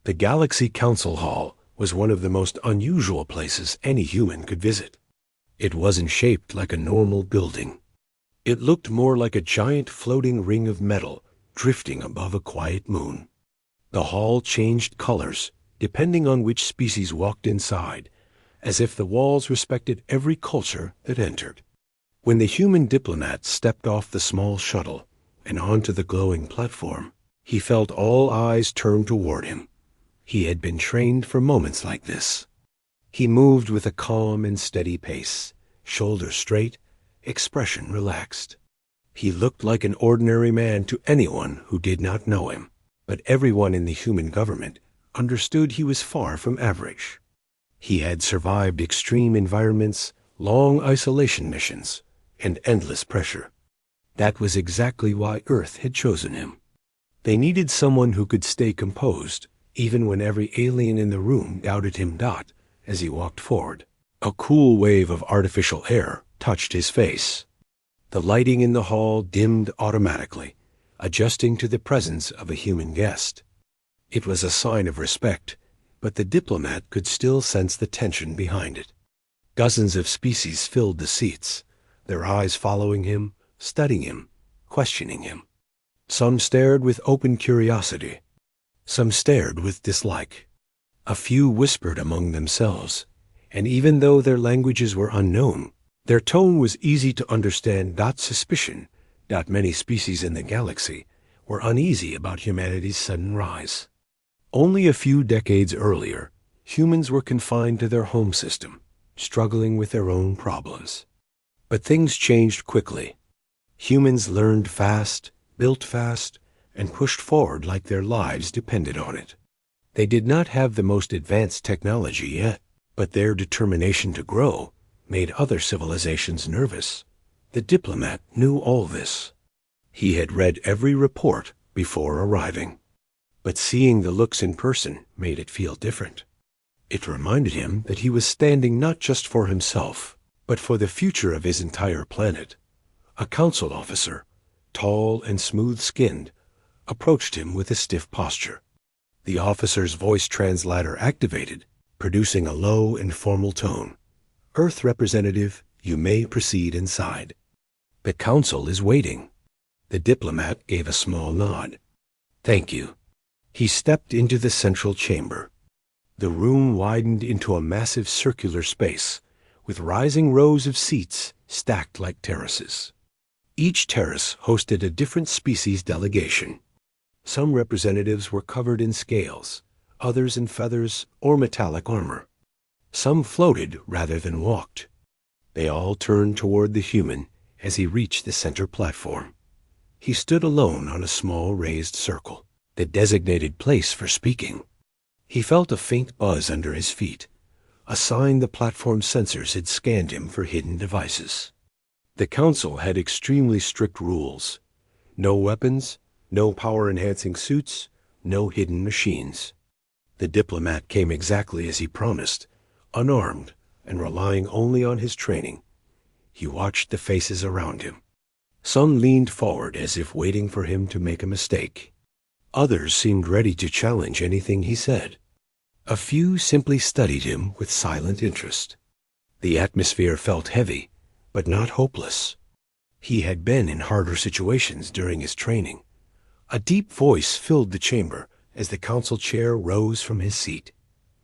The Galaxy Council Hall was one of the most unusual places any human could visit. It wasn't shaped like a normal building. It looked more like a giant floating ring of metal drifting above a quiet moon. The hall changed colors depending on which species walked inside, as if the walls respected every culture that entered. When the human diplomat stepped off the small shuttle and onto the glowing platform, he felt all eyes turn toward him. He had been trained for moments like this. He moved with a calm and steady pace, shoulders straight, expression relaxed. He looked like an ordinary man to anyone who did not know him, but everyone in the human government understood he was far from average. He had survived extreme environments, long isolation missions, and endless pressure. That was exactly why Earth had chosen him. They needed someone who could stay composed, even when every alien in the room doubted him. As he walked forward, a cool wave of artificial air touched his face. The lighting in the hall dimmed automatically, adjusting to the presence of a human guest. It was a sign of respect, but the diplomat could still sense the tension behind it. Dozens of species filled the seats, their eyes following him, studying him, questioning him. Some stared with open curiosity. Some stared with dislike. A few whispered among themselves, and even though their languages were unknown, their tone was easy to understand. Suspicion. Many species in the galaxy were uneasy about humanity's sudden rise. Only a few decades earlier, humans were confined to their home system, struggling with their own problems. But things changed quickly. Humans learned fast, built fast, and pushed forward like their lives depended on it. They did not have the most advanced technology yet, but their determination to grow made other civilizations nervous. The diplomat knew all this. He had read every report before arriving. But seeing the looks in person made it feel different. It reminded him that he was standing not just for himself, but for the future of his entire planet. A council officer, tall and smooth-skinned, approached him with a stiff posture. The officer's voice translator activated, producing a low and formal tone. "Earth representative, you may proceed inside. The council is waiting." The diplomat gave a small nod. "Thank you." He stepped into the central chamber. The room widened into a massive circular space, with rising rows of seats stacked like terraces. Each terrace hosted a different species delegation. Some representatives were covered in scales, others in feathers or metallic armor. Some floated rather than walked. They all turned toward the human as he reached the center platform. He stood alone on a small raised circle, the designated place for speaking. He felt a faint buzz under his feet, a sign the platform sensors had scanned him for hidden devices. The council had extremely strict rules. No weapons, no power-enhancing suits, no hidden machines. The diplomat came exactly as he promised, unarmed and relying only on his training. He watched the faces around him. Some leaned forward as if waiting for him to make a mistake. Others seemed ready to challenge anything he said. A few simply studied him with silent interest. The atmosphere felt heavy, but not hopeless. He had been in harder situations during his training. A deep voice filled the chamber as the council chair rose from his seat.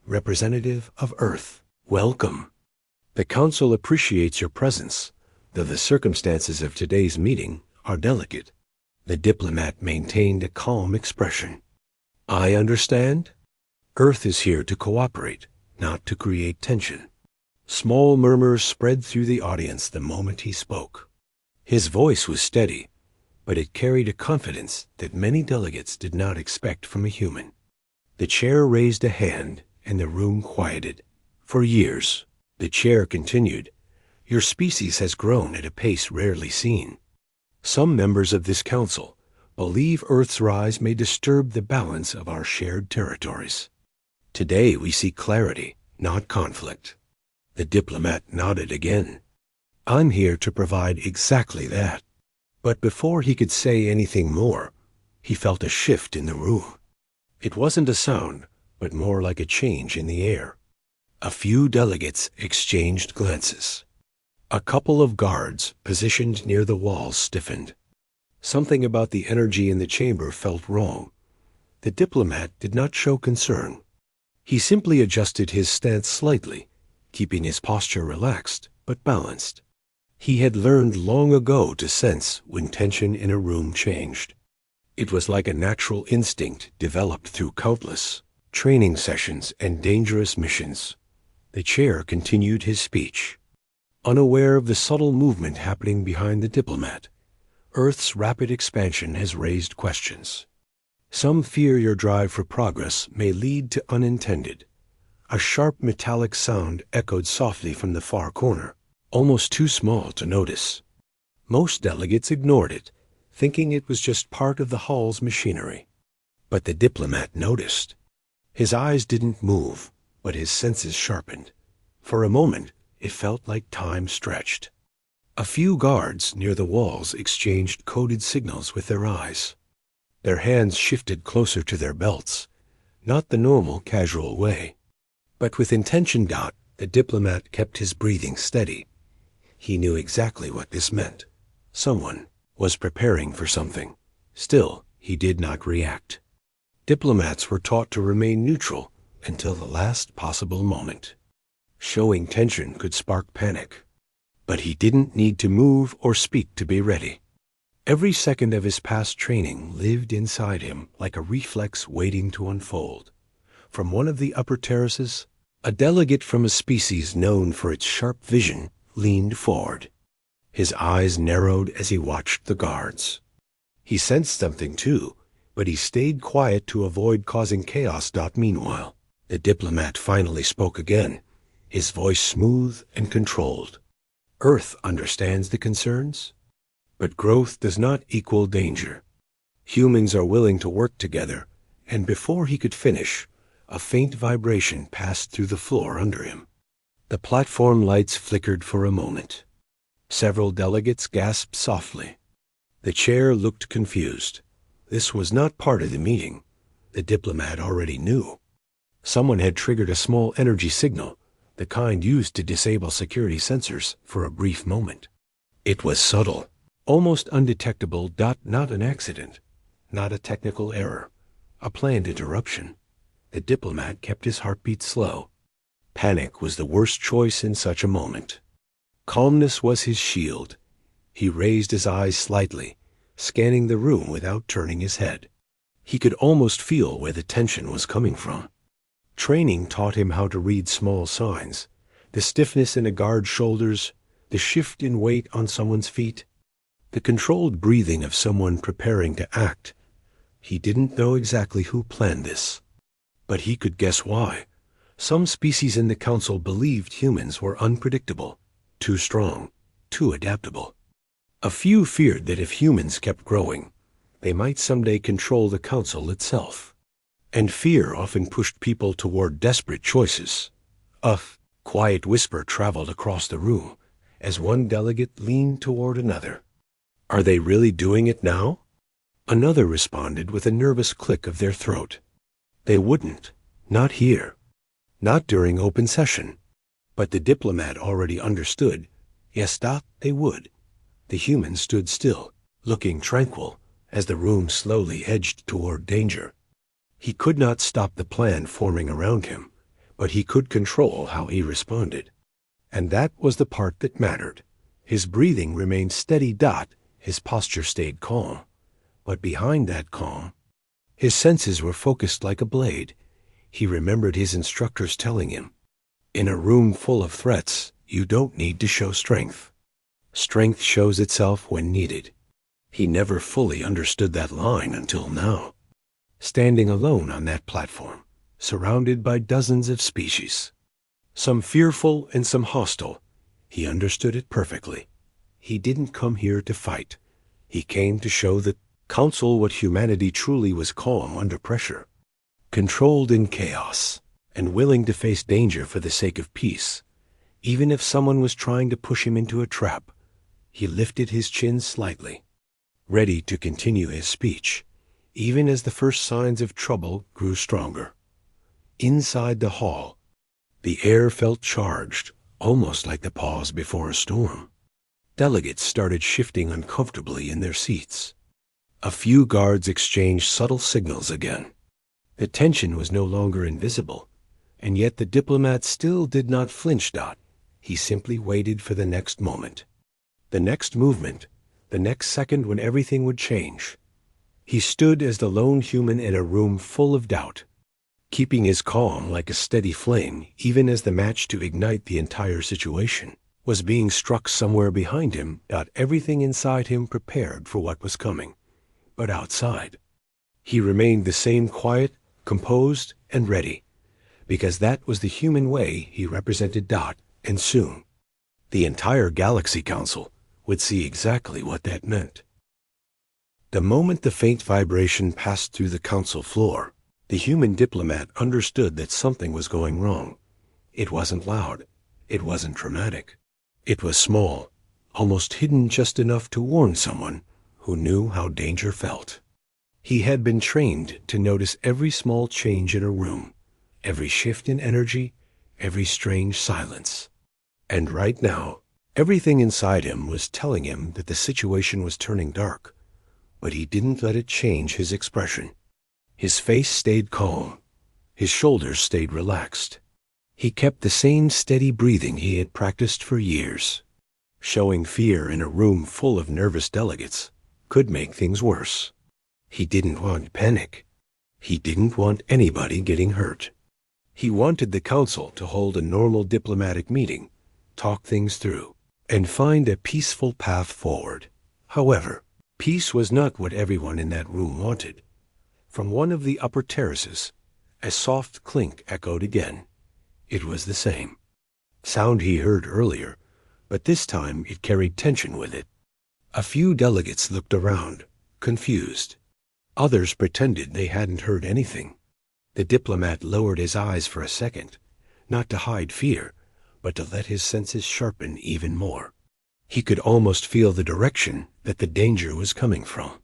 "Representative of Earth, welcome. The council appreciates your presence, though the circumstances of today's meeting are delicate." The diplomat maintained a calm expression. "I understand. Earth is here to cooperate, not to create tension." Small murmurs spread through the audience the moment he spoke. His voice was steady, but it carried a confidence that many delegates did not expect from a human. The chair raised a hand, and the room quieted. "For years," the chair continued, "your species has grown at a pace rarely seen. Some members of this council believe Earth's rise may disturb the balance of our shared territories. Today we see clarity, not conflict." The diplomat nodded again. "I'm here to provide exactly that." But before he could say anything more, he felt a shift in the room. It wasn't a sound, but more like a change in the air. A few delegates exchanged glances. A couple of guards positioned near the walls stiffened. Something about the energy in the chamber felt wrong. The diplomat did not show concern. He simply adjusted his stance slightly, keeping his posture relaxed but balanced. He had learned long ago to sense when tension in a room changed. It was like a natural instinct developed through countless training sessions and dangerous missions. The chair continued his speech. Unaware of the subtle movement happening behind the diplomat, Earth's rapid expansion has raised questions. Some fear your drive for progress may lead to unintended. A sharp metallic sound echoed softly from the far corner, almost too small to notice. Most delegates ignored it, thinking it was just part of the hall's machinery. But the diplomat noticed. His eyes didn't move, but his senses sharpened. For a moment, it felt like time stretched. A few guards near the walls exchanged coded signals with their eyes. Their hands shifted closer to their belts, not the normal casual way. But with intention, the diplomat kept his breathing steady. He knew exactly what this meant. Someone was preparing for something. Still, he did not react. Diplomats were taught to remain neutral until the last possible moment. Showing tension could spark panic. But he didn't need to move or speak to be ready. Every second of his past training lived inside him like a reflex waiting to unfold. From one of the upper terraces, a delegate from a species known for its sharp vision leaned forward. His eyes narrowed as he watched the guards. He sensed something too, but he stayed quiet to avoid causing chaos. Meanwhile, the diplomat finally spoke again, his voice smooth and controlled. Earth understands the concerns, but growth does not equal danger. Humans are willing to work together, and before he could finish, a faint vibration passed through the floor under him. The platform lights flickered for a moment. Several delegates gasped softly. The chair looked confused. This was not part of the meeting. The diplomat already knew. Someone had triggered a small energy signal, the kind used to disable security sensors for a brief moment. It was subtle, almost undetectable. Not an accident, not a technical error, a planned interruption. The diplomat kept his heartbeat slow. Panic was the worst choice in such a moment. Calmness was his shield. He raised his eyes slightly, scanning the room without turning his head. He could almost feel where the tension was coming from. Training taught him how to read small signs, the stiffness in a guard's shoulders, the shift in weight on someone's feet, the controlled breathing of someone preparing to act. He didn't know exactly who planned this, but he could guess why. Some species in the council believed humans were unpredictable, too strong, too adaptable. A few feared that if humans kept growing, they might someday control the council itself. And fear often pushed people toward desperate choices. A quiet whisper traveled across the room as one delegate leaned toward another. "Are they really doing it now?" Another responded with a nervous click of their throat. "They wouldn't. Not here. Not during open session." But the diplomat already understood. Yes, they would. The human stood still, looking tranquil, as the room slowly edged toward danger. He could not stop the plan forming around him, but he could control how he responded. And that was the part that mattered. His breathing remained steady. His posture stayed calm. But behind that calm, his senses were focused like a blade. He remembered his instructors telling him, "In a room full of threats, you don't need to show strength. Strength shows itself when needed." He never fully understood that line until now. Standing alone on that platform, surrounded by dozens of species, some fearful and some hostile, he understood it perfectly. He didn't come here to fight. He came to show the council what humanity truly was: calm under pressure, controlled in chaos, and willing to face danger for the sake of peace. Even if someone was trying to push him into a trap, he lifted his chin slightly, ready to continue his speech, even as the first signs of trouble grew stronger. inside the hall. The air felt charged, almost like the pause before a storm. Delegates started shifting uncomfortably in their seats. A few guards exchanged subtle signals again. The tension was no longer invisible, and yet the diplomat still did not flinch. He simply waited for the next moment. The next movement, the next second when everything would change. He stood as the lone human in a room full of doubt, keeping his calm like a steady flame even as the match to ignite the entire situation was being struck somewhere behind him. Everything inside him prepared for what was coming. But outside, he remained the same, quiet, composed, and ready, because that was the human way he represented. And soon, the entire Galaxy Council would see exactly what that meant. The moment the faint vibration passed through the council floor, the human diplomat understood that something was going wrong. It wasn't loud. It wasn't dramatic. It was small, almost hidden, just enough to warn someone who knew how danger felt. He had been trained to notice every small change in a room, every shift in energy, every strange silence. And right now, everything inside him was telling him that the situation was turning dark, but he didn't let it change his expression. His face stayed calm. His shoulders stayed relaxed. He kept the same steady breathing he had practiced for years. Showing fear in a room full of nervous delegates could make things worse. He didn't want panic. He didn't want anybody getting hurt. He wanted the council to hold a normal diplomatic meeting, talk things through, and find a peaceful path forward. However, peace was not what everyone in that room wanted. From one of the upper terraces, a soft clink echoed again. It was the same sound he heard earlier, but this time it carried tension with it. A few delegates looked around, confused. Others pretended they hadn't heard anything. The diplomat lowered his eyes for a second, not to hide fear, but to let his senses sharpen even more. He could almost feel the direction that the danger was coming from.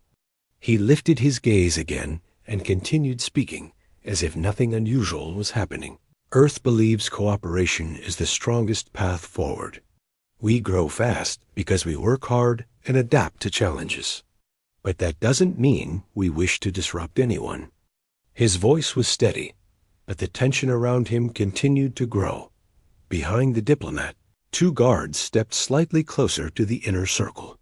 He lifted his gaze again and continued speaking as if nothing unusual was happening. Earth believes cooperation is the strongest path forward. We grow fast because we work hard and adapt to challenges. But that doesn't mean we wish to disrupt anyone. His voice was steady, but the tension around him continued to grow. Behind the diplomat, two guards stepped slightly closer to the inner circle.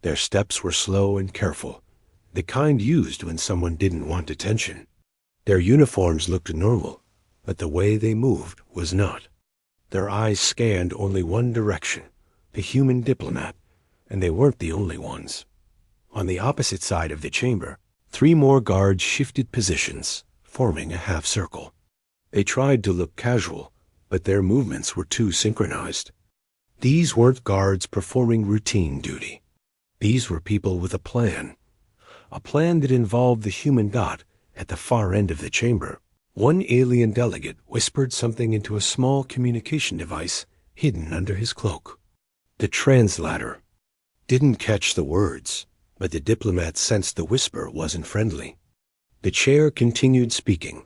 Their steps were slow and careful, the kind used when someone didn't want attention. Their uniforms looked normal, but the way they moved was not. Their eyes scanned only one direction, the human diplomat, and they weren't the only ones. On the opposite side of the chamber, 3 more guards shifted positions, forming a half circle. They tried to look casual, but their movements were too synchronized. These weren't guards performing routine duty. These were people with a plan that involved the human dot at the far end of the chamber. One alien delegate whispered something into a small communication device hidden under his cloak. The translator didn't catch the words, but the diplomat sensed the whisper wasn't friendly. The chair continued speaking,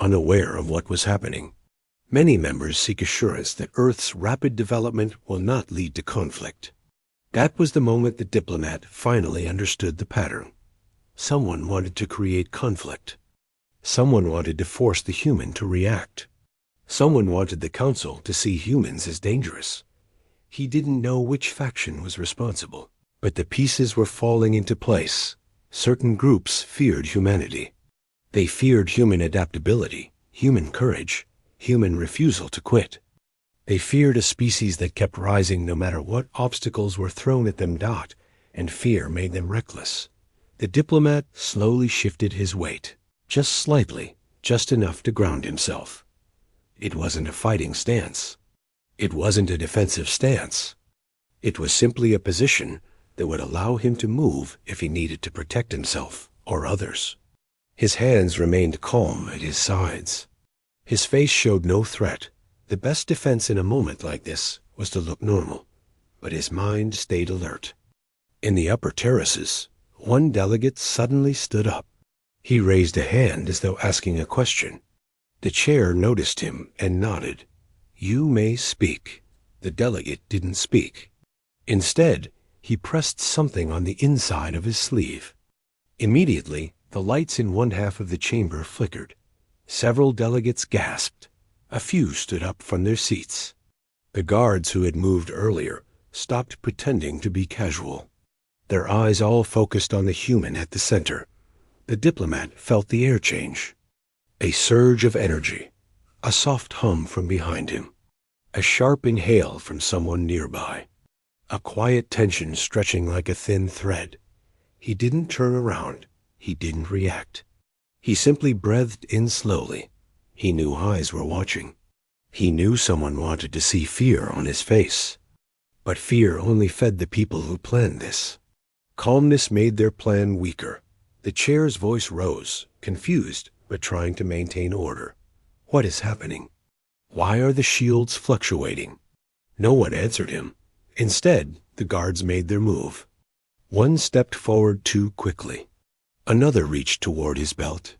unaware of what was happening. Many members seek assurance that Earth's rapid development will not lead to conflict. That was the moment the diplomat finally understood the pattern. Someone wanted to create conflict. Someone wanted to force the human to react. Someone wanted the council to see humans as dangerous. He didn't know which faction was responsible, but the pieces were falling into place. Certain groups feared humanity. They feared human adaptability, human courage, human refusal to quit. They feared a species that kept rising no matter what obstacles were thrown at them. And fear made them reckless. The diplomat slowly shifted his weight, just slightly, just enough to ground himself. It wasn't a fighting stance. It wasn't a defensive stance. It was simply a position that would allow him to move if he needed to protect himself or others. His hands remained calm at his sides. His face showed no threat. The best defense in a moment like this was to look normal, but his mind stayed alert. In the upper terraces, one delegate suddenly stood up. He raised a hand as though asking a question. The chair noticed him and nodded. "You may speak." The delegate didn't speak. Instead, he pressed something on the inside of his sleeve. Immediately, the lights in one half of the chamber flickered. Several delegates gasped. A few stood up from their seats. The guards who had moved earlier stopped pretending to be casual. Their eyes all focused on the human at the center. The diplomat felt the air change. A surge of energy. A soft hum from behind him. A sharp inhale from someone nearby. A quiet tension stretching like a thin thread. He didn't turn around. He didn't react. He simply breathed in slowly. He knew eyes were watching. He knew someone wanted to see fear on his face. But fear only fed the people who planned this. Calmness made their plan weaker. The chair's voice rose, confused, but trying to maintain order. What is happening? Why are the shields fluctuating? No one answered him. Instead, the guards made their move. One stepped forward too quickly. Another reached toward his belt.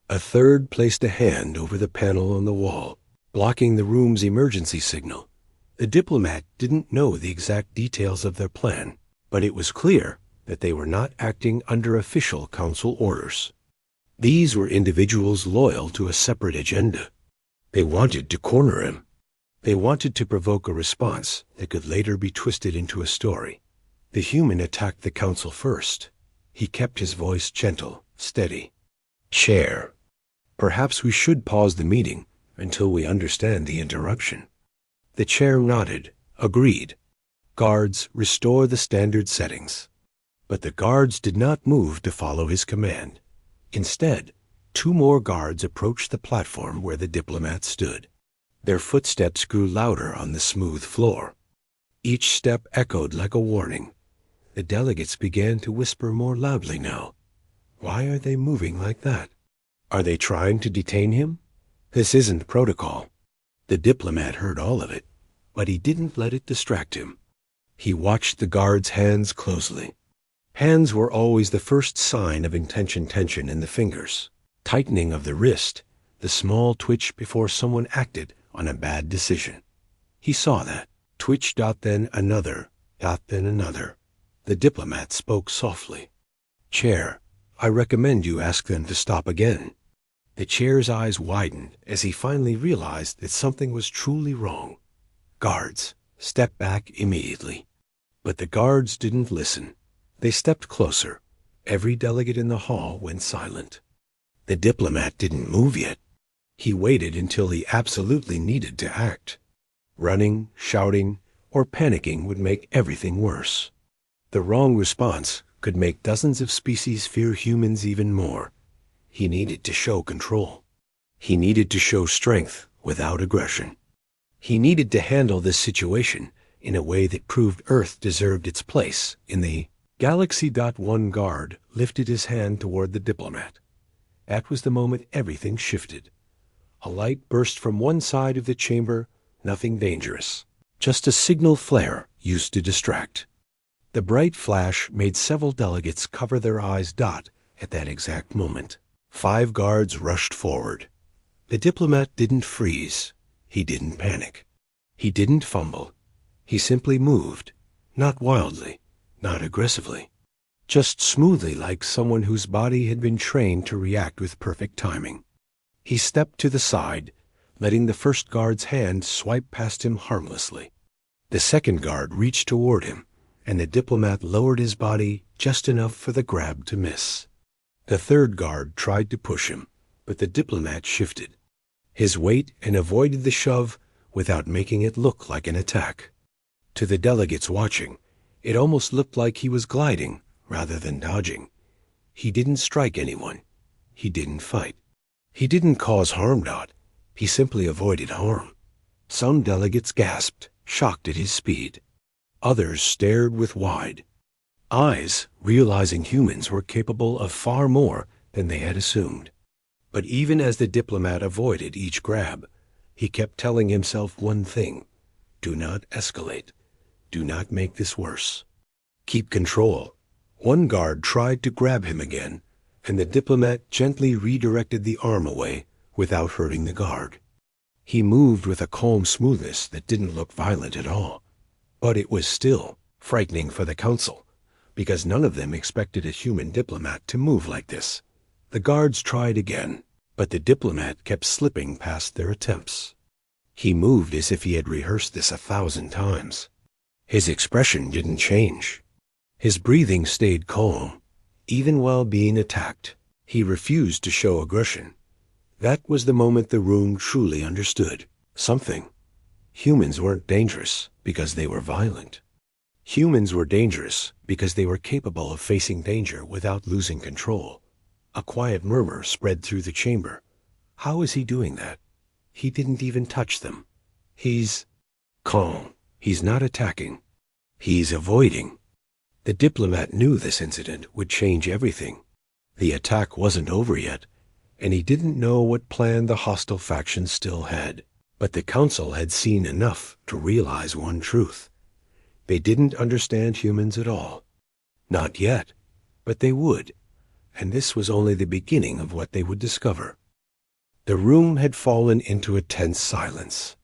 A third placed a hand over the panel on the wall, blocking the room's emergency signal. The diplomat didn't know the exact details of their plan, but it was clear that they were not acting under official council orders. These were individuals loyal to a separate agenda. They wanted to corner him. They wanted to provoke a response that could later be twisted into a story. The human attacked the council first. He kept his voice gentle, steady. "Chair, perhaps we should pause the meeting until we understand the interruption." The chair nodded, agreed. "Guards, restore the standard settings." But the guards did not move to follow his command. Instead, 2 more guards approached the platform where the diplomat stood. Their footsteps grew louder on the smooth floor. Each step echoed like a warning. The delegates began to whisper more loudly now. Why are they moving like that? Are they trying to detain him? This isn't protocol. The diplomat heard all of it, but he didn't let it distract him. He watched the guards' hands closely. Hands were always the first sign of intention tension in the fingers. Tightening of the wrist, the small twitch before someone acted on a bad decision. He saw that. Twitch, then another, then another. The diplomat spoke softly. "Chair, I recommend you ask them to stop again." The chair's eyes widened as he finally realized that something was truly wrong. "Guards, step back immediately." But the guards didn't listen. They stepped closer. Every delegate in the hall went silent. The diplomat didn't move yet. He waited until he absolutely needed to act. Running, shouting, or panicking would make everything worse. The wrong response could make dozens of species fear humans even more. He needed to show control. He needed to show strength without aggression. He needed to handle this situation in a way that proved Earth deserved its place in the Galaxy. One guard lifted his hand toward the diplomat. That was the moment everything shifted. A light burst from one side of the chamber, nothing dangerous. Just a signal flare used to distract. The bright flash made several delegates cover their eyes. At that exact moment, 5 guards rushed forward. The diplomat didn't freeze. He didn't panic. He didn't fumble. He simply moved, not wildly, not aggressively, just smoothly like someone whose body had been trained to react with perfect timing. He stepped to the side, letting the first guard's hand swipe past him harmlessly. The second guard reached toward him, and the diplomat lowered his body just enough for the grab to miss. The third guard tried to push him, but the diplomat shifted his weight and avoided the shove without making it look like an attack. To the delegates watching, it almost looked like he was gliding rather than dodging. He didn't strike anyone. He didn't fight. He didn't cause harm. He simply avoided harm. Some delegates gasped, shocked at his speed. Others stared with wide eyes, realizing humans were capable of far more than they had assumed. But even as the diplomat avoided each grab, he kept telling himself one thing: do not escalate. Do not make this worse. Keep control. One guard tried to grab him again, and the diplomat gently redirected the arm away, without hurting the guard. He moved with a calm smoothness that didn't look violent at all. But it was still frightening for the council, because none of them expected a human diplomat to move like this. The guards tried again, but the diplomat kept slipping past their attempts. He moved as if he had rehearsed this 1,000 times. His expression didn't change. His breathing stayed calm, even while being attacked. He refused to show aggression. That was the moment the room truly understood something. Humans weren't dangerous because they were violent. Humans were dangerous because they were capable of facing danger without losing control. A quiet murmur spread through the chamber. How is he doing that? He didn't even touch them. He's calm. He's not attacking. He's avoiding. The diplomat knew this incident would change everything. The attack wasn't over yet, and he didn't know what plan the hostile faction still had. But the council had seen enough to realize one truth. They didn't understand humans at all. Not yet, but they would, and this was only the beginning of what they would discover. The room had fallen into a tense silence.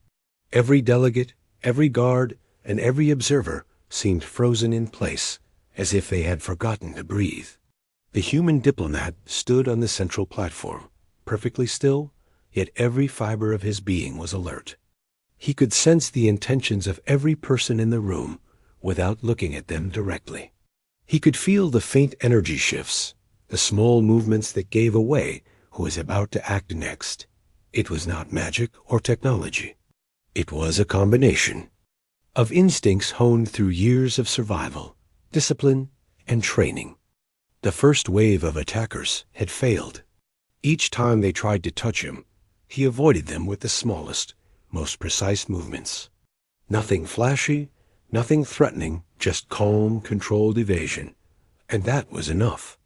Every delegate, every guard, and every observer seemed frozen in place, as if they had forgotten to breathe. The human diplomat stood on the central platform, perfectly still, yet every fiber of his being was alert. He could sense the intentions of every person in the room without looking at them directly. He could feel the faint energy shifts, the small movements that gave away who was about to act next. It was not magic or technology. It was a combination of instincts honed through years of survival, discipline, and training. The first wave of attackers had failed. Each time they tried to touch him, he avoided them with the smallest, most precise movements. Nothing flashy, nothing threatening, just calm, controlled evasion. And that was enough.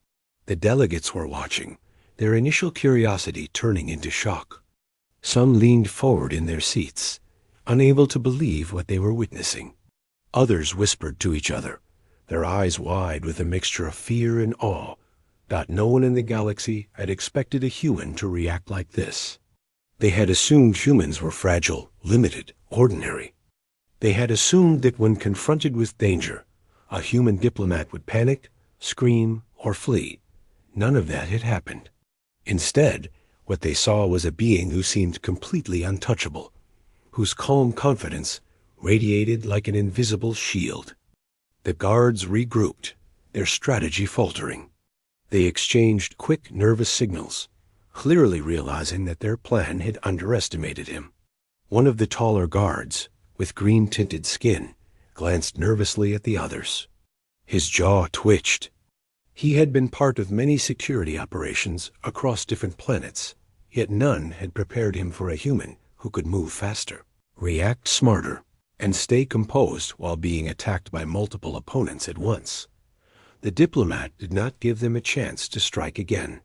The delegates were watching, their initial curiosity turning into shock. Some leaned forward in their seats, unable to believe what they were witnessing. Others whispered to each other, their eyes wide with a mixture of fear and awe, that no one in the galaxy had expected a human to react like this. They had assumed humans were fragile, limited, ordinary. They had assumed that when confronted with danger, a human diplomat would panic, scream, or flee. None of that had happened. Instead, what they saw was a being who seemed completely untouchable, whose calm confidence radiated like an invisible shield. The guards regrouped, their strategy faltering. They exchanged quick, nervous signals, clearly realizing that their plan had underestimated him. One of the taller guards, with green-tinted skin, glanced nervously at the others. His jaw twitched. He had been part of many security operations across different planets, yet none had prepared him for a human who could move faster, react smarter, and stay composed while being attacked by multiple opponents at once. The diplomat did not give them a chance to strike again.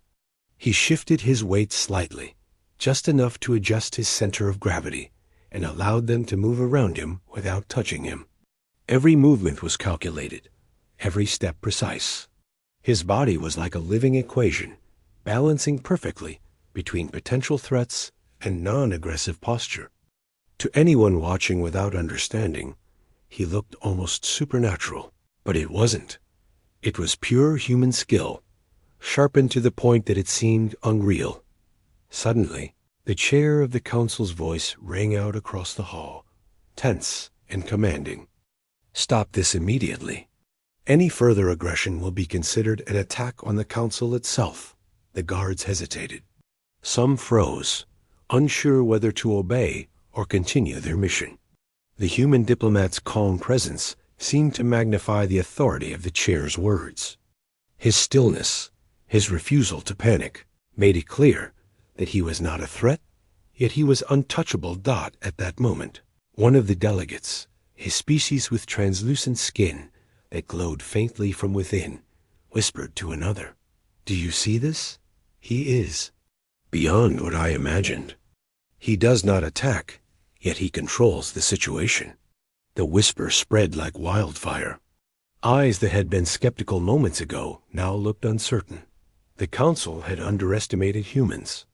He shifted his weight slightly, just enough to adjust his center of gravity, and allowed them to move around him without touching him. Every movement was calculated, every step precise. His body was like a living equation, balancing perfectly between potential threats and non-aggressive posture. To anyone watching without understanding, he looked almost supernatural, but it wasn't. It was pure human skill, sharpened to the point that it seemed unreal. Suddenly, the chair of the council's voice rang out across the hall, tense and commanding. "Stop this immediately. Any further aggression will be considered an attack on the council itself." The guards hesitated. Some froze, unsure whether to obey or continue their mission. The human diplomat's calm presence seemed to magnify the authority of the chair's words. His stillness, his refusal to panic, made it clear that he was not a threat, yet he was untouchable at that moment. One of the delegates, his species with translucent skin that glowed faintly from within, whispered to another, "Do you see this? He is beyond what I imagined. He does not attack, yet he controls the situation." The whisper spread like wildfire. Eyes that had been skeptical moments ago now looked uncertain. The council had underestimated humans.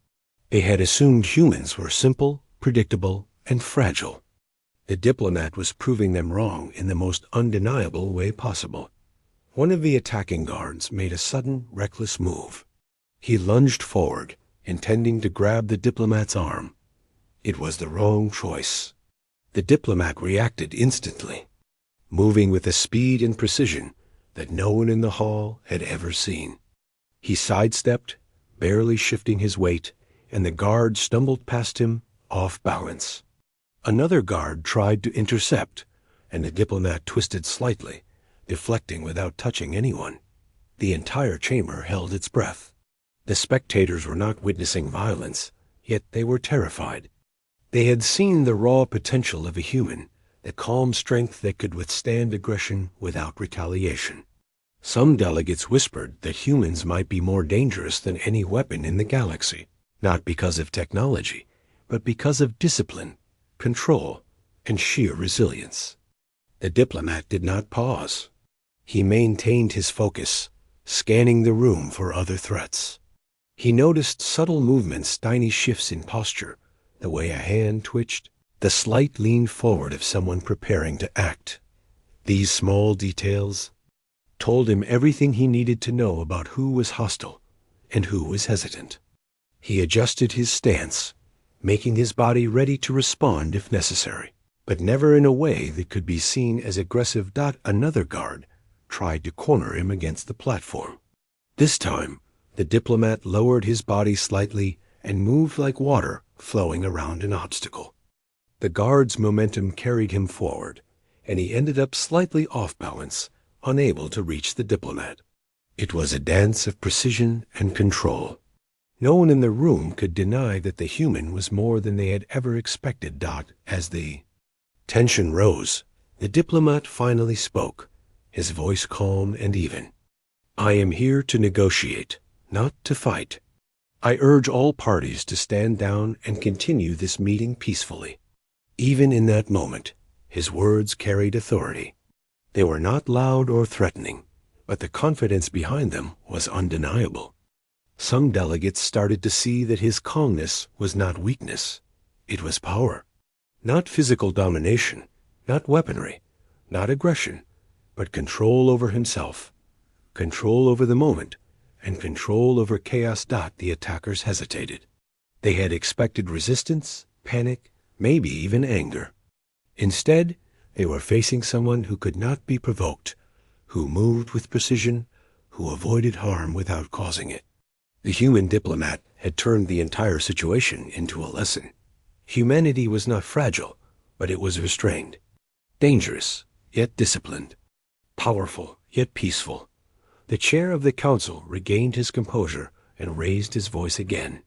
They had assumed humans were simple, predictable, and fragile. The diplomat was proving them wrong in the most undeniable way possible. One of the attacking guards made a sudden, reckless move. He lunged forward, intending to grab the diplomat's arm. It was the wrong choice. The diplomat reacted instantly, moving with a speed and precision that no one in the hall had ever seen. He sidestepped, barely shifting his weight, and the guard stumbled past him, off balance. Another guard tried to intercept, and the diplomat twisted slightly, deflecting without touching anyone. The entire chamber held its breath. The spectators were not witnessing violence, yet they were terrified. They had seen the raw potential of a human, the calm strength that could withstand aggression without retaliation. Some delegates whispered that humans might be more dangerous than any weapon in the galaxy, not because of technology, but because of discipline, control, and sheer resilience. The diplomat did not pause. He maintained his focus, scanning the room for other threats. He noticed subtle movements, tiny shifts in posture, the way a hand twitched, the slight lean forward of someone preparing to act. These small details told him everything he needed to know about who was hostile and who was hesitant. He adjusted his stance, making his body ready to respond if necessary, but never in a way that could be seen as aggressive. Another guard tried to corner him against the platform. This time, the diplomat lowered his body slightly and moved like water flowing around an obstacle. The guard's momentum carried him forward, and he ended up slightly off balance, unable to reach the diplomat. It was a dance of precision and control. No one in the room could deny that the human was more than they had ever expected. As the tension rose, the diplomat finally spoke, his voice calm and even. "I am here to negotiate, not to fight. I urge all parties to stand down and continue this meeting peacefully." Even in that moment, his words carried authority. They were not loud or threatening, but the confidence behind them was undeniable. Some delegates started to see that his calmness was not weakness. It was power. Not physical domination, not weaponry, not aggression, but control over himself, control over the moment, and control over chaos. The attackers hesitated. They had expected resistance, panic, maybe even anger. Instead, they were facing someone who could not be provoked, who moved with precision, who avoided harm without causing it. The human diplomat had turned the entire situation into a lesson. Humanity was not fragile, but it was restrained. Dangerous, yet disciplined. Powerful, yet peaceful. The chair of the council regained his composure and raised his voice again.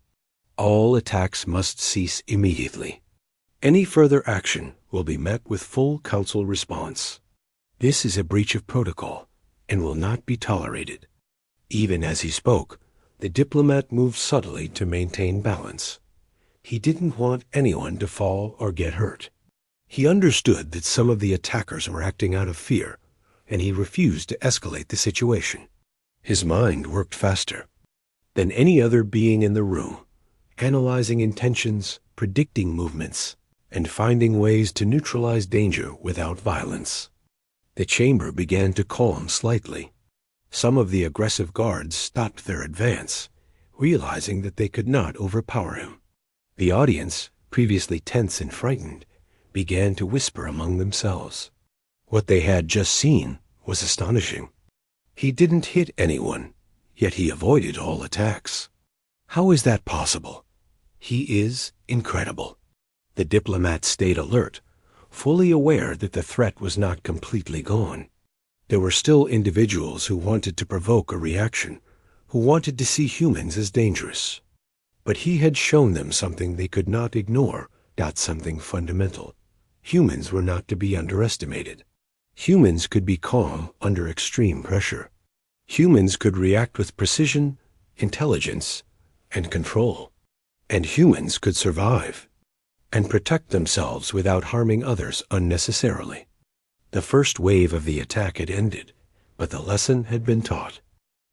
All attacks must cease immediately. Any further action will be met with full council response. This is a breach of protocol and will not be tolerated. Even as he spoke, the diplomat moved subtly to maintain balance. He didn't want anyone to fall or get hurt. He understood that some of the attackers were acting out of fear, and he refused to escalate the situation. His mind worked faster than any other being in the room, analyzing intentions, predicting movements, and finding ways to neutralize danger without violence. The chamber began to calm slightly. Some of the aggressive guards stopped their advance, realizing that they could not overpower him. The audience, previously tense and frightened, began to whisper among themselves. What they had just seen was astonishing. He didn't hit anyone, yet he avoided all attacks. How is that possible? He is incredible. The diplomat stayed alert, fully aware that the threat was not completely gone. There were still individuals who wanted to provoke a reaction, who wanted to see humans as dangerous. But he had shown them something they could not ignore, something fundamental. Humans were not to be underestimated. Humans could be calm under extreme pressure. Humans could react with precision, intelligence, and control. And humans could survive and protect themselves without harming others unnecessarily. The first wave of the attack had ended, but the lesson had been taught.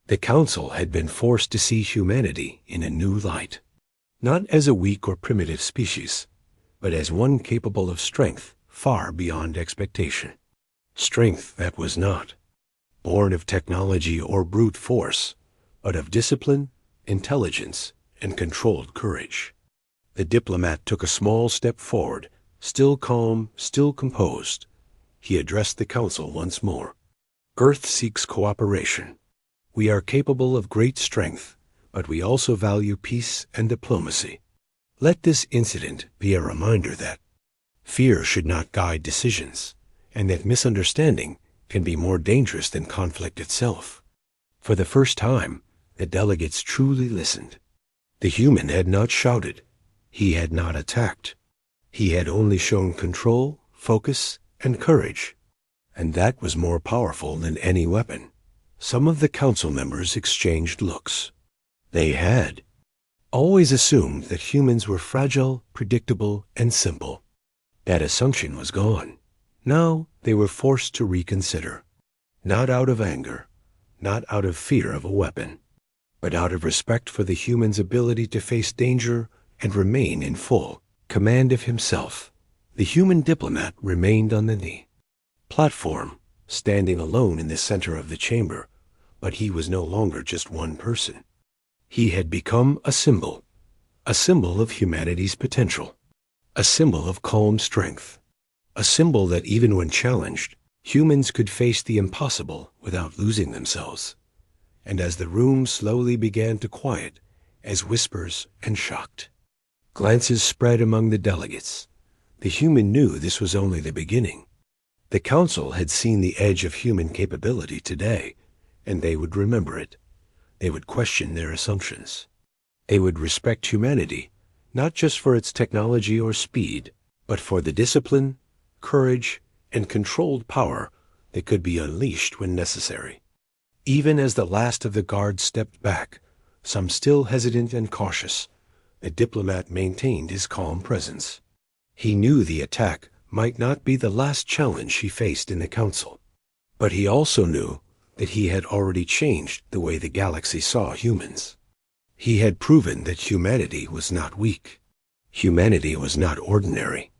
The council had been forced to see humanity in a new light. not as a weak or primitive species, but as one capable of strength far beyond expectation. Strength that was not born of technology or brute force, but of discipline, intelligence, and controlled courage. The diplomat took a small step forward, still calm, still composed. He addressed the council once more. Earth seeks cooperation. We are capable of great strength, but we also value peace and diplomacy. Let this incident be a reminder that fear should not guide decisions, and that misunderstanding can be more dangerous than conflict itself. For the first time, the delegates truly listened. The human had not shouted. He had not attacked. He had only shown control, focus, and courage. And that was more powerful than any weapon. Some of the council members exchanged looks. They had always assumed that humans were fragile, predictable, and simple. That assumption was gone. Now they were forced to reconsider. Not out of anger, not out of fear of a weapon, but out of respect for the human's ability to face danger and remain in full command of himself. The human diplomat remained on the platform, standing alone in the center of the chamber, but he was no longer just one person. He had become a symbol of humanity's potential, a symbol of calm strength, a symbol that even when challenged, humans could face the impossible without losing themselves. And as the room slowly began to quiet, as whispers and shocked glances spread among the delegates, the human knew this was only the beginning. The council had seen the edge of human capability today, and they would remember it. They would question their assumptions. They would respect humanity, not just for its technology or speed, but for the discipline, courage, and controlled power that could be unleashed when necessary. Even as the last of the guards stepped back, some still hesitant and cautious, the diplomat maintained his calm presence. He knew the attack might not be the last challenge he faced in the council, but he also knew that he had already changed the way the galaxy saw humans. He had proven that humanity was not weak. Humanity was not ordinary.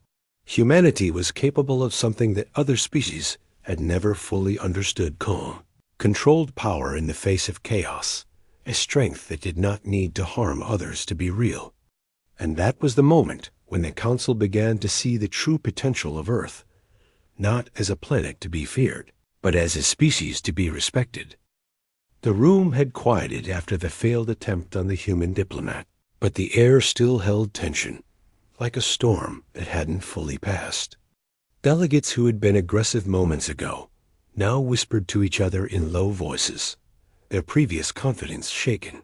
Humanity was capable of something that other species had never fully understood: calm, controlled power in the face of chaos, a strength that did not need to harm others to be real. And that was the moment when the council began to see the true potential of Earth, not as a planet to be feared, but as a species to be respected. The room had quieted after the failed attempt on the human diplomat, but the air still held tension, like a storm that hadn't fully passed. Delegates who had been aggressive moments ago now whispered to each other in low voices, their previous confidence shaken.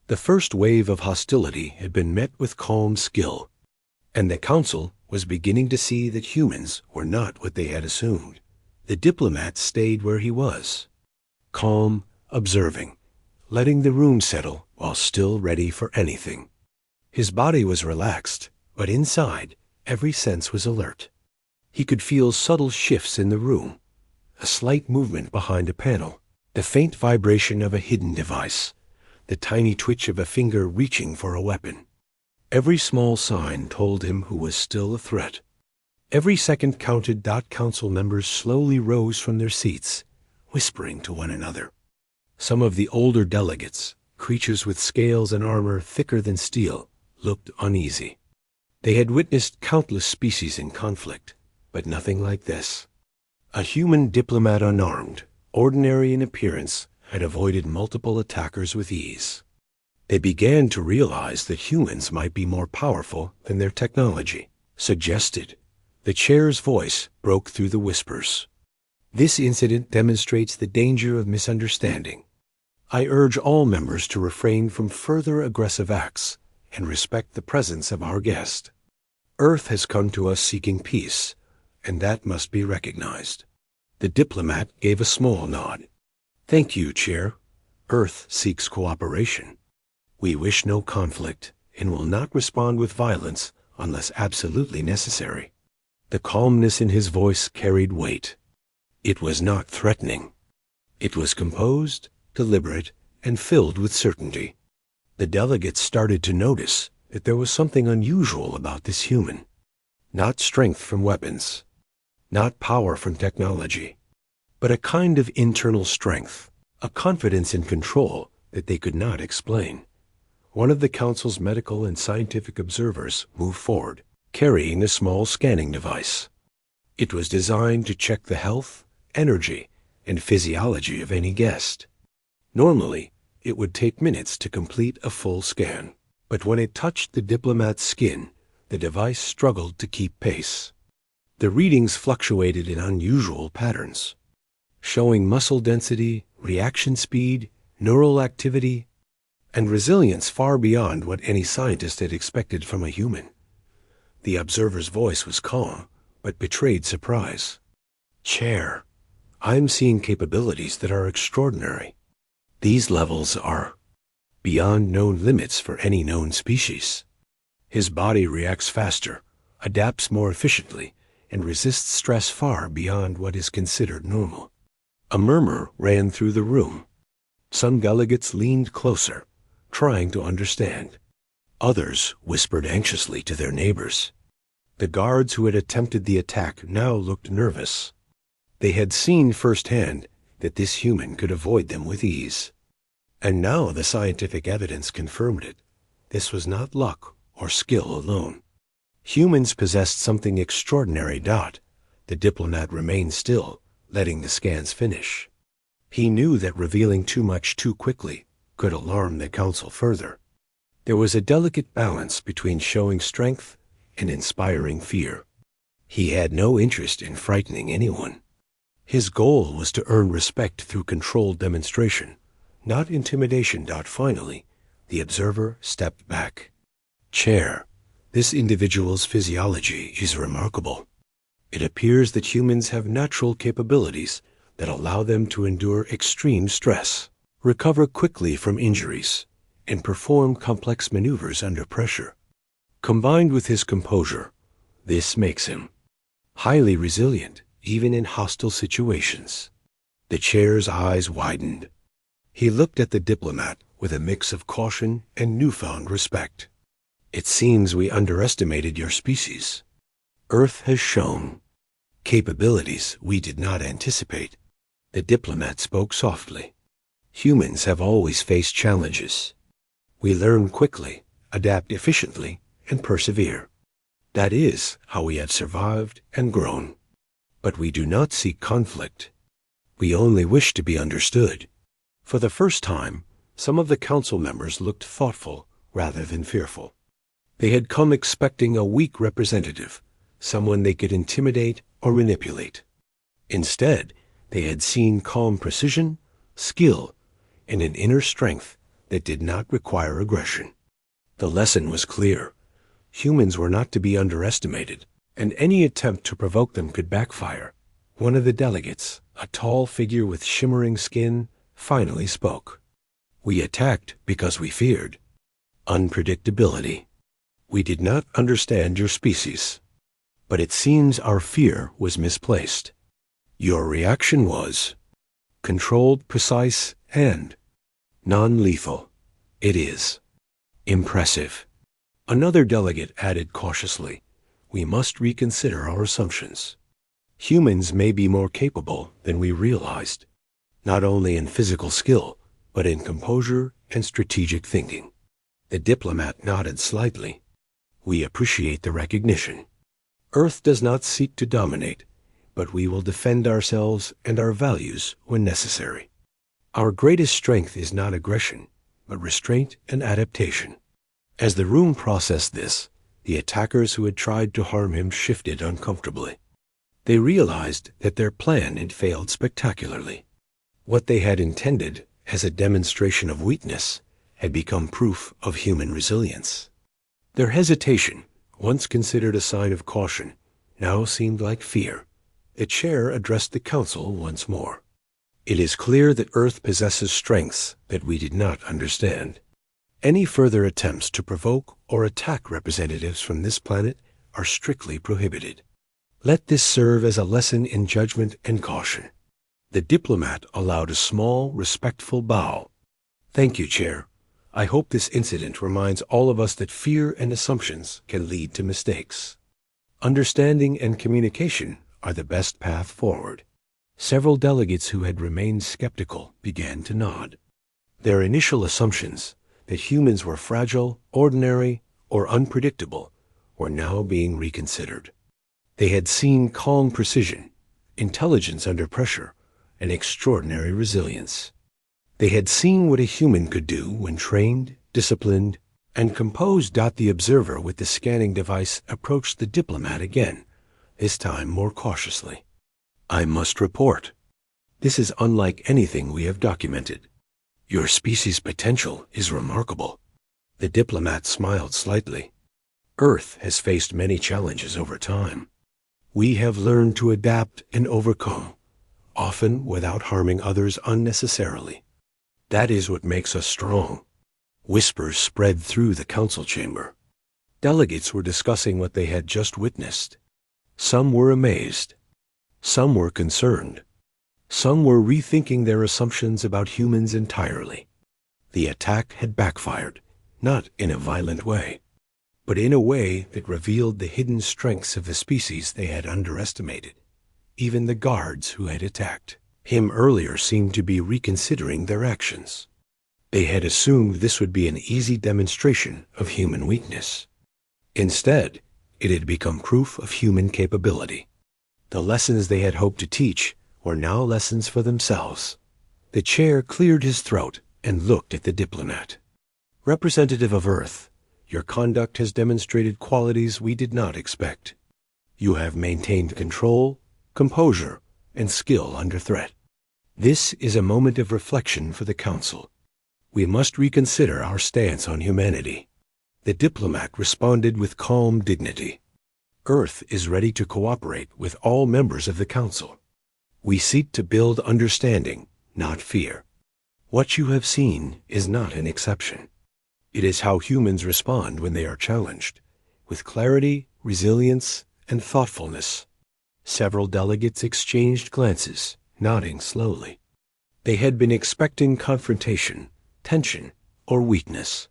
The first wave of hostility had been met with calm skill, and the council was beginning to see that humans were not what they had assumed. The diplomat stayed where he was, calm, observing, letting the room settle while still ready for anything. His body was relaxed, but inside, every sense was alert. He could feel subtle shifts in the room, a slight movement behind a panel, the faint vibration of a hidden device, the tiny twitch of a finger reaching for a weapon. Every small sign told him who was still a threat. Every second counted. Council members slowly rose from their seats, whispering to one another. Some of the older delegates, creatures with scales and armor thicker than steel, looked uneasy. They had witnessed countless species in conflict, but nothing like this. A human diplomat unarmed, ordinary in appearance, had avoided multiple attackers with ease. They began to realize that humans might be more powerful than their technology, suggested. The chair's voice broke through the whispers. This incident demonstrates the danger of misunderstanding. I urge all members to refrain from further aggressive acts and respect the presence of our guest. Earth has come to us seeking peace, and that must be recognized. The diplomat gave a small nod. Thank you, Chair. Earth seeks cooperation. We wish no conflict and will not respond with violence unless absolutely necessary. The calmness in his voice carried weight. It was not threatening. It was composed, deliberate, and filled with certainty. The delegates started to notice that there was something unusual about this human. Not strength from weapons, not power from technology, but a kind of internal strength, a confidence in control that they could not explain. One of the council's medical and scientific observers moved forward, carrying a small scanning device. It was designed to check the health, energy, and physiology of any guest. Normally, it would take minutes to complete a full scan, but when it touched the diplomat's skin, the device struggled to keep pace. The readings fluctuated in unusual patterns, showing muscle density, reaction speed, neural activity, and resilience far beyond what any scientist had expected from a human. The observer's voice was calm, but betrayed surprise. "Chair, I'm seeing capabilities that are extraordinary. These levels are beyond known limits for any known species. His body reacts faster, adapts more efficiently, and resists stress far beyond what is considered normal." A murmur ran through the room. Some delegates leaned closer, trying to understand. Others whispered anxiously to their neighbors. The guards who had attempted the attack now looked nervous. They had seen firsthand that this human could avoid them with ease. And now the scientific evidence confirmed it. This was not luck or skill alone. Humans possessed something extraordinary. The diplomat remained still, letting the scans finish. He knew that revealing too much too quickly could alarm the council further. There was a delicate balance between showing strength and inspiring fear. He had no interest in frightening anyone. His goal was to earn respect through controlled demonstration, not intimidation. Finally, the observer stepped back. "Chair, this individual's physiology is remarkable. It appears that humans have natural capabilities that allow them to endure extreme stress, recover quickly from injuries, and perform complex maneuvers under pressure. Combined with his composure, this makes him highly resilient, even in hostile situations." The chair's eyes widened. He looked at the diplomat with a mix of caution and newfound respect. "It seems we underestimated your species. Earth has shown capabilities we did not anticipate." The diplomat spoke softly. "Humans have always faced challenges. We learn quickly, adapt efficiently, and persevere. That is how we have survived and grown. But we do not seek conflict. We only wish to be understood." For the first time, some of the council members looked thoughtful rather than fearful. They had come expecting a weak representative, someone they could intimidate or manipulate. Instead, they had seen calm precision, skill, and an inner strength that did not require aggression. The lesson was clear. Humans were not to be underestimated, and any attempt to provoke them could backfire. One of the delegates, a tall figure with shimmering skin, finally spoke. "We attacked because we feared unpredictability. We did not understand your species, but it seems our fear was misplaced. Your reaction was controlled, precise, and non-lethal. It is impressive." Another delegate added cautiously, "We must reconsider our assumptions. Humans may be more capable than we realized, not only in physical skill, but in composure and strategic thinking." The diplomat nodded slightly. "We appreciate the recognition. Earth does not seek to dominate, but we will defend ourselves and our values when necessary. Our greatest strength is not aggression, but restraint and adaptation." As the room processed this, the attackers who had tried to harm him shifted uncomfortably. They realized that their plan had failed spectacularly. What they had intended as a demonstration of weakness had become proof of human resilience. Their hesitation, once considered a sign of caution, now seemed like fear. The chair addressed the council once more. "It is clear that Earth possesses strengths that we did not understand. Any further attempts to provoke or attack representatives from this planet are strictly prohibited. Let this serve as a lesson in judgment and caution." The diplomat allowed a small, respectful bow. "Thank you, Chair. I hope this incident reminds all of us that fear and assumptions can lead to mistakes. Understanding and communication are the best path forward. Several delegates who had remained skeptical began to nod. Their initial assumptions that humans were fragile, ordinary, or unpredictable were now being reconsidered. They had seen calm precision, intelligence under pressure, and extraordinary resilience. They had seen what a human could do when trained, disciplined, and composed. The observer with the scanning device approached the diplomat again, this time more cautiously. I must report. This is unlike anything we have documented. Your species' potential is remarkable. The diplomat smiled slightly. Earth has faced many challenges over time. We have learned to adapt and overcome, often without harming others unnecessarily. That is what makes us strong. Whispers spread through the council chamber. Delegates were discussing what they had just witnessed. Some were amazed. Some were concerned. Some were rethinking their assumptions about humans entirely. The attack had backfired, not in a violent way, but in a way that revealed the hidden strengths of the species they had underestimated. Even the guards who had attacked him earlier seemed to be reconsidering their actions. They had assumed this would be an easy demonstration of human weakness. Instead, it had become proof of human capability. The lessons they had hoped to teach were now lessons for themselves. The chair cleared his throat and looked at the diplomat. Representative of Earth, your conduct has demonstrated qualities we did not expect. You have maintained control, composure, and skill under threat. This is a moment of reflection for the Council. We must reconsider our stance on humanity. The diplomat responded with calm dignity. Earth is ready to cooperate with all members of the Council. We seek to build understanding, not fear. What you have seen is not an exception. It is how humans respond when they are challenged, with clarity, resilience, and thoughtfulness. Several delegates exchanged glances, nodding slowly. They had been expecting confrontation, tension, or weakness.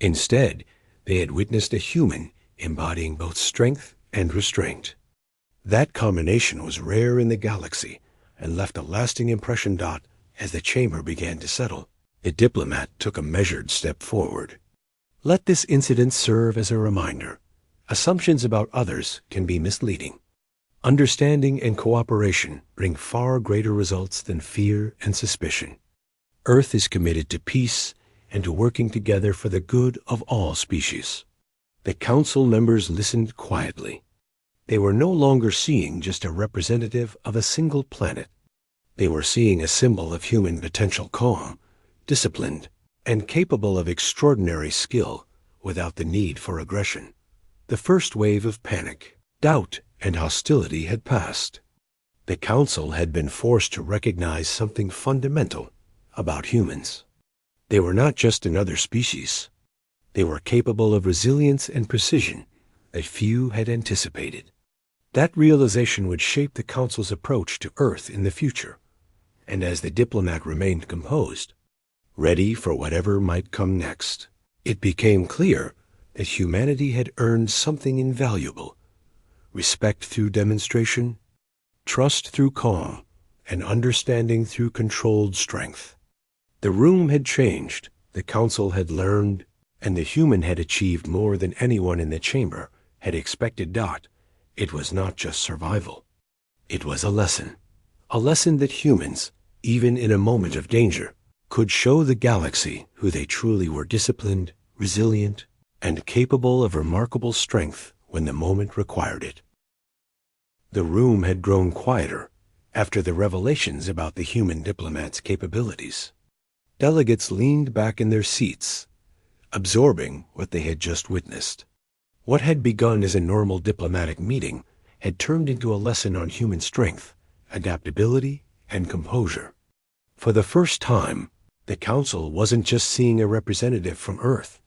Instead, they had witnessed a human embodying both strength and restraint. That combination was rare in the galaxy and left a lasting impression. As the chamber began to settle, the diplomat took a measured step forward. Let this incident serve as a reminder. Assumptions about others can be misleading. Understanding and cooperation bring far greater results than fear and suspicion. Earth is committed to peace and to working together for the good of all species. The council members listened quietly. They were no longer seeing just a representative of a single planet. They were seeing a symbol of human potential, calm, disciplined, and capable of extraordinary skill without the need for aggression. The first wave of panic, doubt, and hostility had passed. The council had been forced to recognize something fundamental about humans. They were not just another species. They were capable of resilience and precision that few had anticipated. That realization would shape the council's approach to Earth in the future, and as the diplomat remained composed, ready for whatever might come next, it became clear that humanity had earned something invaluable: respect through demonstration, trust through calm, and understanding through controlled strength. The room had changed, the council had learned, and the human had achieved more than anyone in the chamber had expected. It was not just survival. It was a lesson that humans, even in a moment of danger, could show the galaxy who they truly were: disciplined, resilient, and capable of remarkable strength when the moment required it. The room had grown quieter after the revelations about the human diplomat's capabilities. Delegates leaned back in their seats, absorbing what they had just witnessed. What had begun as a normal diplomatic meeting had turned into a lesson on human strength, adaptability, and composure. For the first time, the council wasn't just seeing a representative from Earth.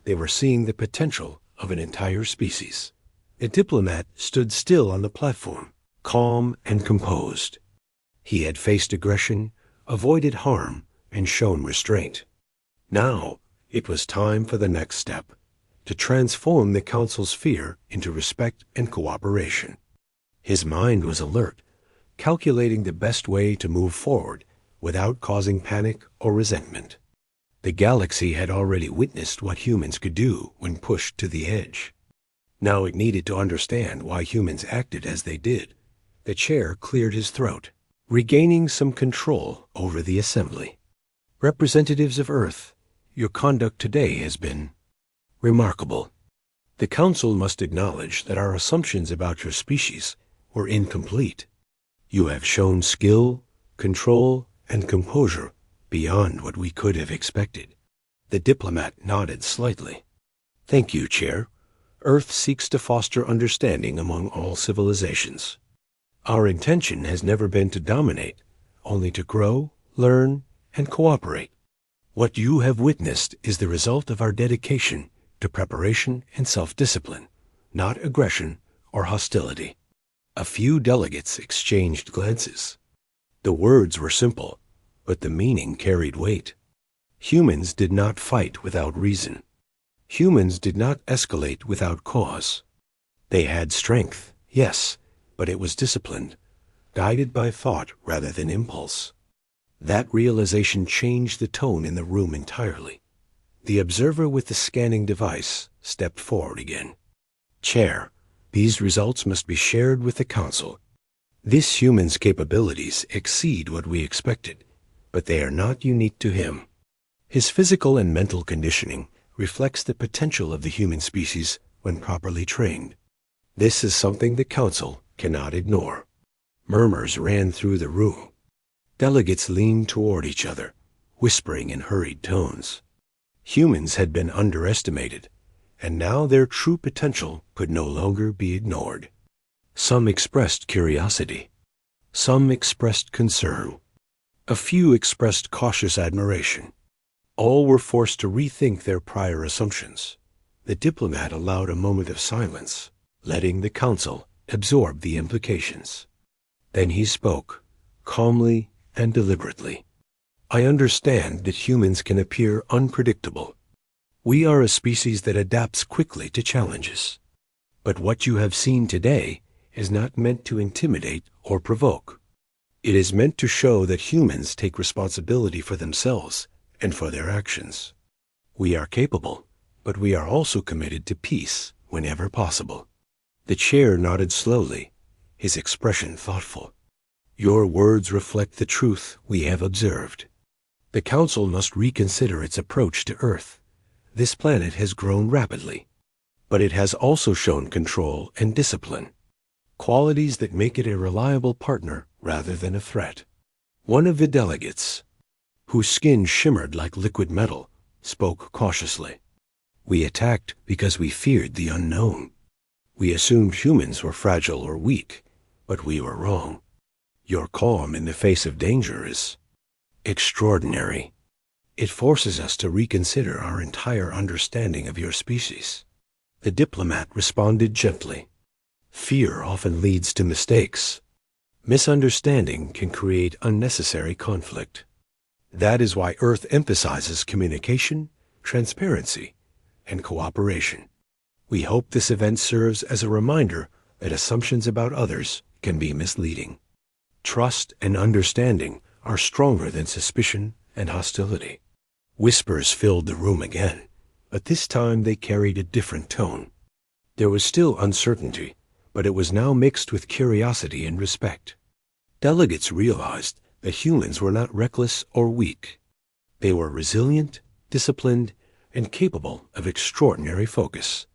They were seeing the potential of an entire species. The diplomat stood still on the platform, calm and composed. He had faced aggression, avoided harm, and shown restraint. Now, It was time for the next step, to transform the Council's fear into respect and cooperation. His mind was alert, calculating the best way to move forward without causing panic or resentment. The galaxy had already witnessed what humans could do when pushed to the edge. Now it needed to understand why humans acted as they did. The chair cleared his throat, regaining some control over the assembly. Representatives of Earth, your conduct today has been remarkable. The Council must acknowledge that our assumptions about your species were incomplete. You have shown skill, control, and composure beyond what we could have expected. The diplomat nodded slightly. Thank you, Chair. Earth seeks to foster understanding among all civilizations. Our intention has never been to dominate, only to grow, learn, and cooperate. What you have witnessed is the result of our dedication to preparation and self-discipline, not aggression or hostility. A few delegates exchanged glances. The words were simple, but the meaning carried weight. Humans did not fight without reason. Humans did not escalate without cause. They had strength, yes, but it was disciplined, guided by thought rather than impulse. That realization changed the tone in the room entirely. The observer with the scanning device stepped forward again. Chair, these results must be shared with the Council. This human's capabilities exceed what we expected, but they are not unique to him. His physical and mental conditioning reflects the potential of the human species when properly trained. This is something the Council cannot ignore. Murmurs ran through the room. Delegates leaned toward each other, whispering in hurried tones. Humans had been underestimated, and now their true potential could no longer be ignored. Some expressed curiosity. Some expressed concern. A few expressed cautious admiration. All were forced to rethink their prior assumptions. The diplomat allowed a moment of silence, letting the Council absorb the implications. Then he spoke, calmly and deliberately. I understand that humans can appear unpredictable. We are a species that adapts quickly to challenges. But what you have seen today is not meant to intimidate or provoke. It is meant to show that humans take responsibility for themselves and for their actions. We are capable, but we are also committed to peace whenever possible. The chair nodded slowly, his expression thoughtful. Your words reflect the truth we have observed. The Council must reconsider its approach to Earth. This planet has grown rapidly, but it has also shown control and discipline, qualities that make it a reliable partner rather than a threat. One of the delegates, whose skin shimmered like liquid metal, spoke cautiously. We attacked because we feared the unknown. We assumed humans were fragile or weak, but we were wrong. Your calm in the face of danger is extraordinary. It forces us to reconsider our entire understanding of your species. The diplomat responded gently. Fear often leads to mistakes. Misunderstanding can create unnecessary conflict. That is why Earth emphasizes communication, transparency, and cooperation. We hope this event serves as a reminder that assumptions about others can be misleading. Trust and understanding are stronger than suspicion and hostility. Whispers filled the room again, but this time they carried a different tone. There was still uncertainty, but it was now mixed with curiosity and respect. Delegates realized that humans were not reckless or weak. They were resilient, disciplined, and capable of extraordinary focus.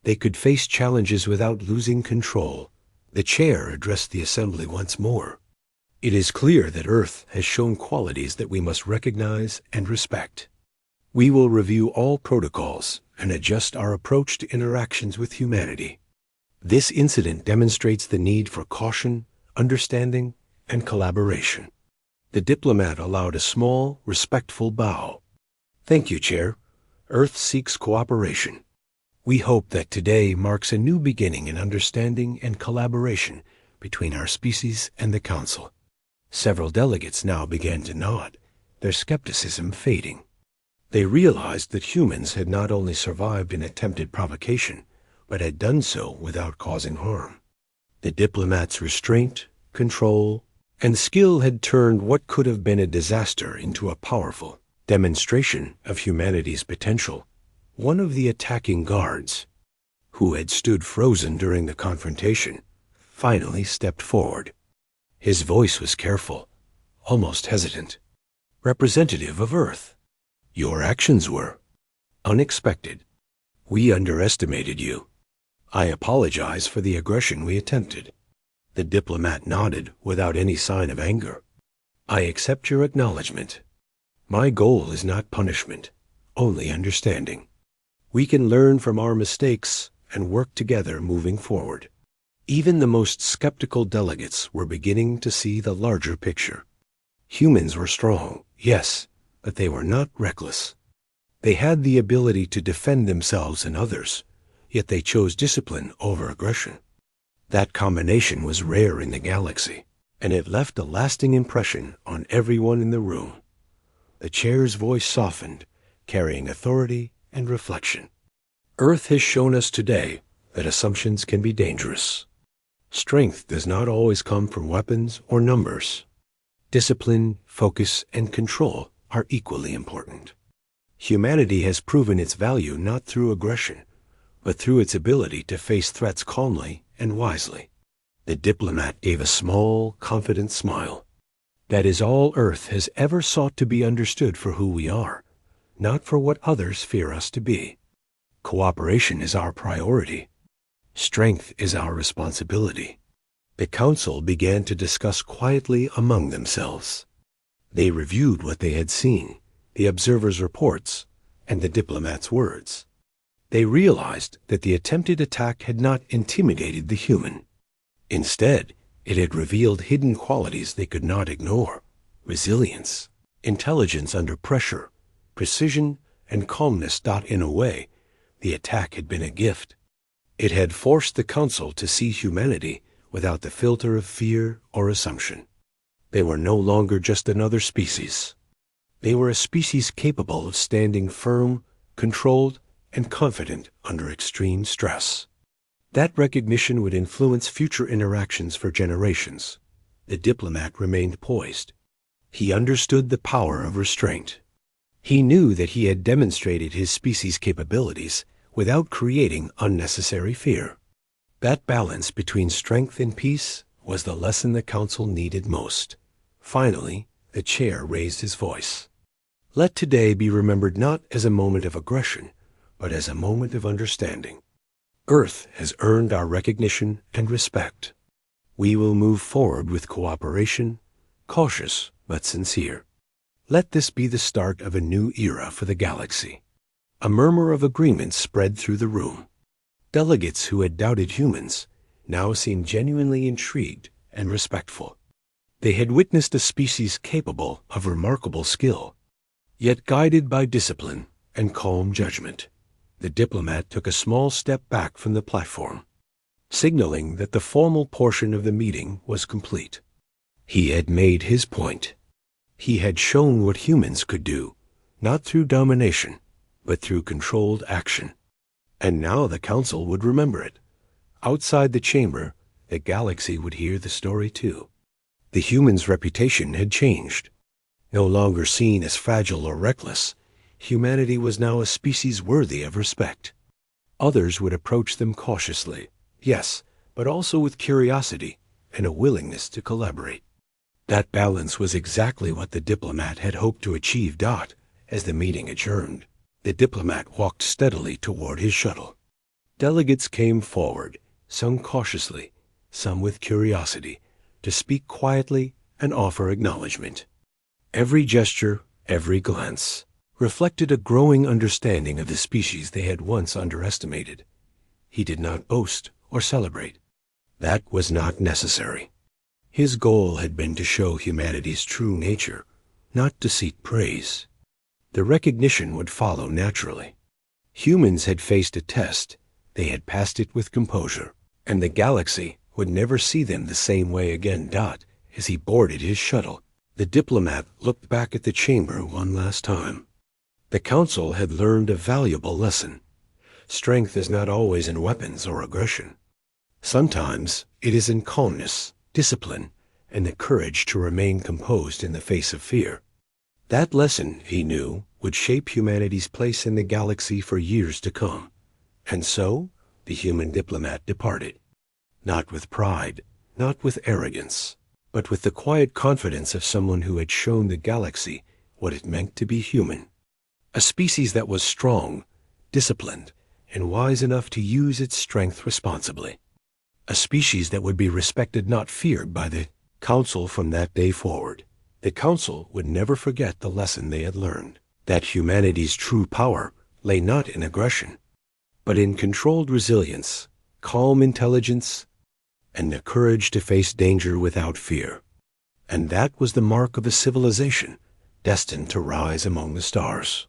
They could face challenges without losing control. The chair addressed the assembly once more. It is clear that Earth has shown qualities that we must recognize and respect. We will review all protocols and adjust our approach to interactions with humanity. This incident demonstrates the need for caution, understanding, and collaboration. The diplomat allowed a small, respectful bow. Thank you, Chair. Earth seeks cooperation. We hope that today marks a new beginning in understanding and collaboration between our species and the Council. Several delegates now began to nod, their skepticism fading. They realized that humans had not only survived an attempted provocation, but had done so without causing harm. The diplomat's restraint, control, and skill had turned what could have been a disaster into a powerful demonstration of humanity's potential. One of the attacking guards, who had stood frozen during the confrontation, finally stepped forward. His voice was careful, almost hesitant, representative of Earth. Your actions were unexpected. We underestimated you. I apologize for the aggression we attempted. The diplomat nodded without any sign of anger. I accept your acknowledgement. My goal is not punishment, only understanding. We can learn from our mistakes and work together moving forward. Even the most skeptical delegates were beginning to see the larger picture. Humans were strong, yes, but they were not reckless. They had the ability to defend themselves and others, yet they chose discipline over aggression. That combination was rare in the galaxy, and it left a lasting impression on everyone in the room. The chair's voice softened, carrying authority and reflection. Earth has shown us today that assumptions can be dangerous. Strength does not always come from weapons or numbers. Discipline, focus, and control are equally important. Humanity has proven its value not through aggression, but through its ability to face threats calmly and wisely. The diplomat gave a small, confident smile. That is all Earth has ever sought to be understood for who we are, not for what others fear us to be. Cooperation is our priority. Strength is our responsibility. The council began to discuss quietly among themselves. They reviewed what they had seen, the observers' reports, and the diplomat's words. They realized that the attempted attack had not intimidated the human. Instead, it had revealed hidden qualities they could not ignore: resilience, intelligence under pressure, precision, and calmness. In a way, the attack had been a gift. It had forced the council to see humanity without the filter of fear or assumption. They were no longer just another species. They were a species capable of standing firm, controlled, and confident under extreme stress. That recognition would influence future interactions for generations. The diplomat remained poised. He understood the power of restraint. He knew that he had demonstrated his species' capabilities without creating unnecessary fear. That balance between strength and peace was the lesson the council needed most. Finally, the chair raised his voice. Let today be remembered not as a moment of aggression, but as a moment of understanding. Earth has earned our recognition and respect. We will move forward with cooperation, cautious but sincere. Let this be the start of a new era for the galaxy. A murmur of agreement spread through the room. Delegates who had doubted humans now seemed genuinely intrigued and respectful. They had witnessed a species capable of remarkable skill, yet guided by discipline and calm judgment. The diplomat took a small step back from the platform, signaling that the formal portion of the meeting was complete. He had made his point. He had shown what humans could do, not through domination, but through controlled action. And now the council would remember it. Outside the chamber, the galaxy would hear the story too. The human's reputation had changed. No longer seen as fragile or reckless, humanity was now a species worthy of respect. Others would approach them cautiously, yes, but also with curiosity and a willingness to collaborate. That balance was exactly what the diplomat had hoped to achieve. As the meeting adjourned, the diplomat walked steadily toward his shuttle. Delegates came forward, some cautiously, some with curiosity, to speak quietly and offer acknowledgement. Every gesture, every glance, reflected a growing understanding of the species they had once underestimated. He did not boast or celebrate. That was not necessary. His goal had been to show humanity's true nature, not to seek praise. The recognition would follow naturally. Humans had faced a test. They had passed it with composure, and the galaxy would never see them the same way again. As he boarded his shuttle, the diplomat looked back at the chamber one last time. The council had learned a valuable lesson. Strength is not always in weapons or aggression. Sometimes it is in calmness, discipline, and the courage to remain composed in the face of fear. That lesson, he knew, would shape humanity's place in the galaxy for years to come. And so, the human diplomat departed. Not with pride, not with arrogance, but with the quiet confidence of someone who had shown the galaxy what it meant to be human. A species that was strong, disciplined, and wise enough to use its strength responsibly. A species that would be respected, not feared, by the Council from that day forward. The Council would never forget the lesson they had learned, that humanity's true power lay not in aggression, but in controlled resilience, calm intelligence, and the courage to face danger without fear. And that was the mark of a civilization destined to rise among the stars.